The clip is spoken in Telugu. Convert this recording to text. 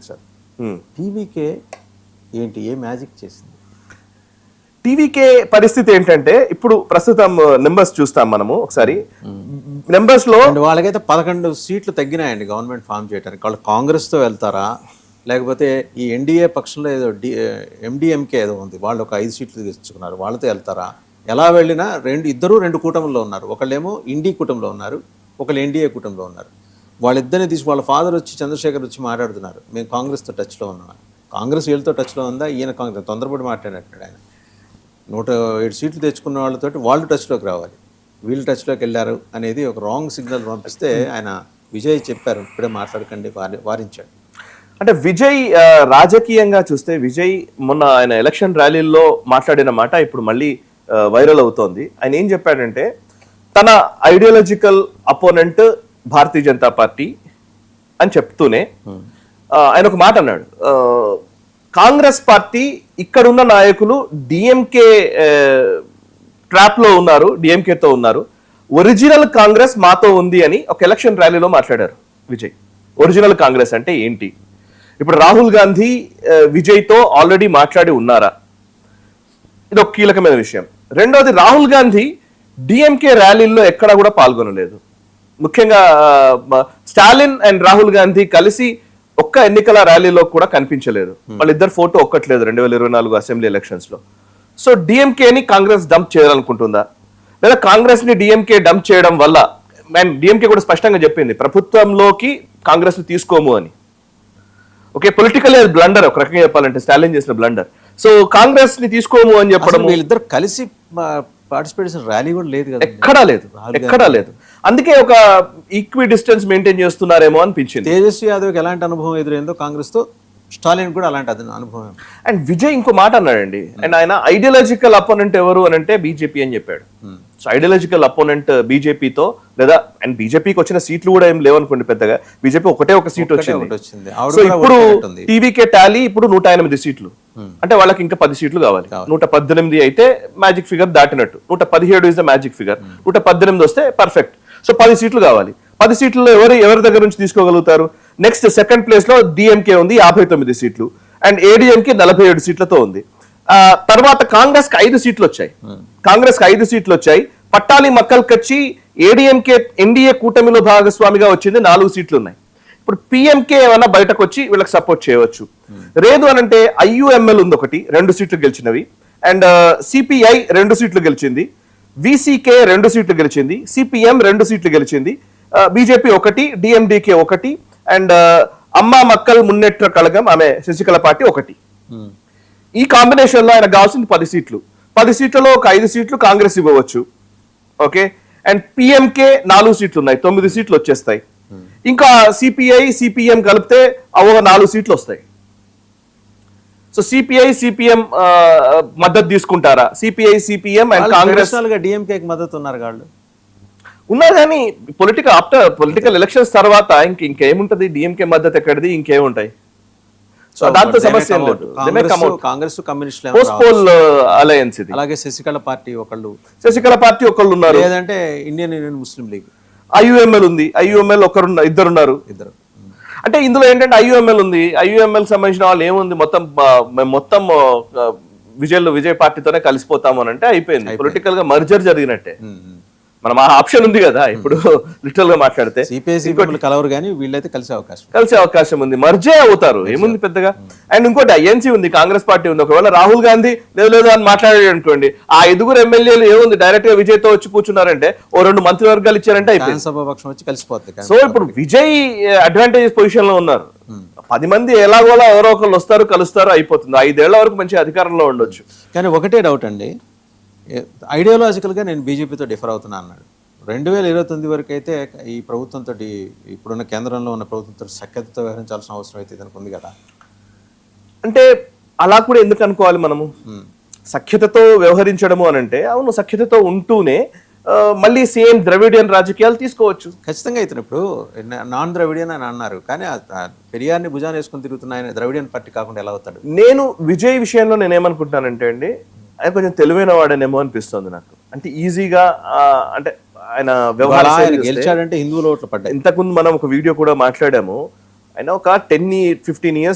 సార్ టీవీకే ఏంటి ఏ మ్యాజిక్ చేసింది? టీవీకే పరిస్థితి ఏంటంటే ఇప్పుడు ప్రస్తుతం నెంబర్స్ చూస్తాం మనము ఒకసారి. నెంబర్స్ లో వాళ్ళకైతే 11 సీట్లు తగ్గినాయండి గవర్నమెంట్ ఫామ్ చేయడానికి. వాళ్ళు కాంగ్రెస్ తో వెళ్తారా లేకపోతే ఈ ఎన్డీఏ పక్షంలో ఏదో ఎండిఎంకే ఏదో ఉంది, వాళ్ళు ఒక 5 సీట్లు తెచ్చుకున్నారు, వాళ్ళతో వెళ్తారా? ఎలా వెళ్ళినా ఇద్దరు రెండు కూటమిలో ఉన్నారు. ఒకళ్ళేమో ఇండీ కూటమిలో ఉన్నారు, ఒకళ్ళు ఎన్డీఏ కూటమిలో ఉన్నారు. వాళ్ళిద్దరిని తీసి వాళ్ళ ఫాదర్ వచ్చి చంద్రశేఖర్ వచ్చి మాట్లాడుతున్నారు, మేము కాంగ్రెస్తో టచ్లో ఉన్నాం. కాంగ్రెస్ వీళ్ళతో టచ్లో ఉందా? ఈయన కాంగ్రెస్ తొందరపడి మాట్లాడినట్టు. ఆయన 107 సీట్లు తెచ్చుకున్న వాళ్ళతో వాళ్ళు టచ్లోకి రావాలి, వీళ్ళు టచ్లోకి వెళ్ళారు అనేది ఒక రాంగ్ సిగ్నల్ పంపిస్తే ఆయన విజయ్ చెప్పారు, ఇప్పుడే మాట్లాడకండి వారించాడు. అంటే విజయ్ రాజకీయంగా చూస్తే విజయ్ మొన్న ఆయన ఎలక్షన్ ర్యాలీల్లో మాట్లాడిన మాట ఇప్పుడు మళ్ళీ వైరల్ అవుతోంది. ఆయన ఏం చెప్పాడంటే తన ideological opponent Bharatiya Janata party అని చెప్తూనే ఆయన ఒక మాట అన్నాడు, కాంగ్రెస్ పార్టీ ఇక్కడున్న నాయకులు డిఎంకే ట్రాప్ లో ఉన్నారు, డిఎంకేతో ఉన్నారు, ఒరిజినల్ కాంగ్రెస్ మాతో ఉంది అని ఒక ఎలక్షన్ ర్యాలీలో మాట్లాడారు విజయ్. ఒరిజినల్ కాంగ్రెస్ అంటే ఏంటి? ఇప్పుడు రాహుల్ గాంధీ విజయ్తో ఆల్రెడీ మాట్లాడి ఉన్నారా? ఇది ఒక కీలకమైన విషయం. రెండోది, రాహుల్ గాంధీ డిఎంకే ర్యాలీల్లో ఎక్కడా కూడా పాల్గొనలేదు. ముఖ్యంగా స్టాలిన్ అండ్ రాహుల్ గాంధీ కలిసి ఒక్క ఎన్నికల ర్యాలీలో కూడా కనిపించలేదు. వాళ్ళిద్దరు ఫోటో ఒక్కట్లేదు 2024 అసెంబ్లీ ఎలక్షన్స్ లో. సో డిఎంకేని కాంగ్రెస్ డంప్ చేయాలనుకుంటుందా, లేదా కాంగ్రెస్ ని డిఎంకే డంప్ చేయడం వల్ల, అండ్ డిఎంకే కూడా స్పష్టంగా చెప్పింది ప్రభుత్వంలోకి కాంగ్రెస్ ని తీసుకోము అని. ఓకే, పొలిటికల్ బ్లండర్ ఒక రకంగా చెప్పాలంటే స్టాలిన్ చేసిన బ్లండర్. సో కాంగ్రెస్ ని తీసుకోము అని చెప్పడం, వీళ్ళిద్దరు కలిసి పార్టిసిపేట్ చేసిన ర్యాలీ కూడా లేదు కదా, ఎక్కడా లేదు. అందుకే ఒక ఈక్వి డిస్టెన్స్ మెయింటైన్ చేస్తున్నారేమో అనిపించింది. తేజస్వి యాదవ్కి ఎలాంటి అనుభవం ఎదురైందో కాంగ్రెస్ తో, స్టాలిన్ కూడా అలాంటి అనుభవం. అండ్ విజయ్ ఇంకో మాట అన్నాడండి, అండ్ ఆయన ఐడియాలజికల్ అపోనెంట్ ఎవరు అని అంటే బీజేపీ అని చెప్పాడు. సో ఐడియాలజికల్ అపోనెంట్ బీజేపీతో, లేదా అండ్ బీజేపీకి వచ్చిన సీట్లు కూడా ఏం లేవనుకోండి పెద్దగా, బీజేపీ ఒక సీట్ వచ్చింది. సో ఇప్పుడు టీవీకే టాలీ ఇప్పుడు 108 సీట్లు, అంటే వాళ్ళకి ఇంకా 10 సీట్లు కావాలి. 118 అయితే మ్యాజిక్ ఫిగర్ దాటినట్టు, 117 ఇస్ ద మ్యాజిక్ ఫిగర్, 118 వస్తే పర్ఫెక్ట్. సో 10 సీట్లు కావాలి. 10 సీట్లలో ఎవరి దగ్గర నుంచి తీసుకోగలుగుతారు? నెక్స్ట్ సెకండ్ ప్లేస్ లో డిఎంకే ఉంది 59 సీట్లు, అండ్ ఏడీఎంకే 47 సీట్లతో ఉంది. తర్వాత కాంగ్రెస్ కి 5 సీట్లు వచ్చాయి. కాంగ్రెస్ కి 5 సీట్లు వచ్చాయి. పట్టాలి మక్కల్ కచ్చి ఏడీఎంకే ఎన్డీఏ కూటమిలో భాగస్వామిగా వచ్చింది, 4 సీట్లు ఉన్నాయి. ఇప్పుడు పిఎంకే ఏమైనా బయటకు వచ్చి వీళ్ళకి సపోర్ట్ చేయవచ్చు. లేదు అని అంటే ఐయుఎంఎల్ ఉంది ఒకటి, 2 సీట్లు గెలిచినవి, అండ్ సిపిఐ 2 సీట్లు గెలిచింది, విసికే 2 సీట్లు గెలిచింది, సిపిఎం 2 సీట్లు గెలిచింది, బీజేపీ 1, డిఎండికే 1, అండ్ అమ్మా మక్కల్ మున్నెట్ర కళగం ఆమె శశికళ పార్టీ 1. ఈ కాంబినేషన్ లో ఆయన కావాల్సింది 10 సీట్లు. 10 సీట్లలో ఒక 5 సీట్లు కాంగ్రెస్ ఇవ్వవచ్చు. ఓకే, అండ్ పిఎంకే 4 సీట్లు ఉన్నాయి, 9 సీట్లు వచ్చేస్తాయి. ఇంకా సిపిఐ సిపిఎం కలిపితే అవో 4 సీట్లు వస్తాయి. సో సిపిఐ సిపిఎం మద్దతు తీసుకుంటారా? సిపిఐ సిపిఎం అండ్ కాంగ్రెస్ డిఎంకేకి మద్దతు ఉన్నారు వాళ్ళు ఉన్నారు, కానీ పొలిటికల్ ఎలక్షన్స్ తర్వాత ఇంకేముంటది? డిఎంకే మద్దతు ఎక్కడిది, ఇంకేముంటాయి? సో దాంతో సమస్య ఏం లేదు. కాంగ్రెస్ కమ్యూనిస్ట్ అలయన్స్ ఇది. అలాగే శశికళ పార్టీ ఒకళ్ళు ఉన్నారు, లేదంటే ఇండియన్ యూనియన్ ముస్లిం లీగ్, ఐయుఎంఎల్ ఉంది, ఐయుఎంఎల్ ఇద్దరున్నారు. అంటే ఇందులో ఏంటంటే ఐయుఎంఎల్ ఉంది, ఐయుఎంఎల్ సంబంధించిన వాళ్ళు ఏముంది, మొత్తం విజయ్ పార్టీతోనే కలిసిపోతాము అని అంటే అయిపోయింది. పొలిటికల్ గా మర్జర్ జరిగినట్టే. మనం ఆ ఆప్షన్ ఉంది కదా ఇప్పుడు లిటరల్ గా మాట్లాడితే. కలవరు కానీ వీళ్ళైతే కలిసే అవకాశం ఉంది, మర్జే అవుతారు, ఏముంది పెద్దగా. అండ్ ఇంకోటి ఐఎన్సీ ఉంది, కాంగ్రెస్ పార్టీ ఉంది. ఒకవేళ రాహుల్ గాంధీ లేదు అని మాట్లాడాడు అనుకోండి, ఆ 5 ఎమ్మెల్యేలు ఏముంది డైరెక్ట్ గా విజయ్ తో వచ్చి కూర్చున్నారంటే, ఓ 2 మంత్రివర్గాలు ఇచ్చారంటే అయిపోయింది, సభాపక్షం వచ్చి కలిసిపోతుంది. సో ఇప్పుడు విజయ్ అడ్వాంటేజ్ పొజిషన్ లో ఉన్నారు. 10 మంది ఎలాగోలా ఎవరో ఒకళ్ళు వస్తారు, కలుస్తారు, అయిపోతుంది. 5 ఏళ్ల వరకు మంచి అధికారంలో ఉండొచ్చు. కానీ ఒకటే డౌట్ అండి, ఐడియాలజికల్గా నేను బీజేపీతో డిఫర్ అవుతున్నా అన్నాడు. 2029 వరకు అయితే ఈ ప్రభుత్వంతో, ఇప్పుడున్న కేంద్రంలో ఉన్న ప్రభుత్వంతో సఖ్యతతో వ్యవహరించాల్సిన అవసరం అయితే ఇతనికి ఉంది కదా. అంటే అలా కూడా ఎందుకు అనుకోవాలి మనము? సఖ్యతతో వ్యవహరించడము అని అంటే, అవును సఖ్యతతో ఉంటూనే మళ్ళీ సేమ్ ద్రవిడియన్ రాజకీయాలు తీసుకోవచ్చు. ఖచ్చితంగా ఇతను ఇప్పుడు నాన్ ద్రవిడియన్ అని అన్నారు, కానీ పెరియార్ని భుజాన్ని వేసుకుని తిరుగుతున్న ఆయన ద్రవిడియన్ పార్టీ కాకుండా ఎలా అవుతాడు? నేను విజయ్ విషయంలో నేనేమనుకుంటానంటే అండి, ఆయన కొంచెం తెలివైన వాడనేమో అనిపిస్తుంది నాకు. అంటే ఈజీగా అంటే ఆయన వ్యవహారం గెలిచాడంటే హిందువుల ఓట్లు పడ్డాయి. ఇంతకుముందు మనం ఒక వీడియో కూడా మాట్లాడాము, ఆయన ఒక 10-15 years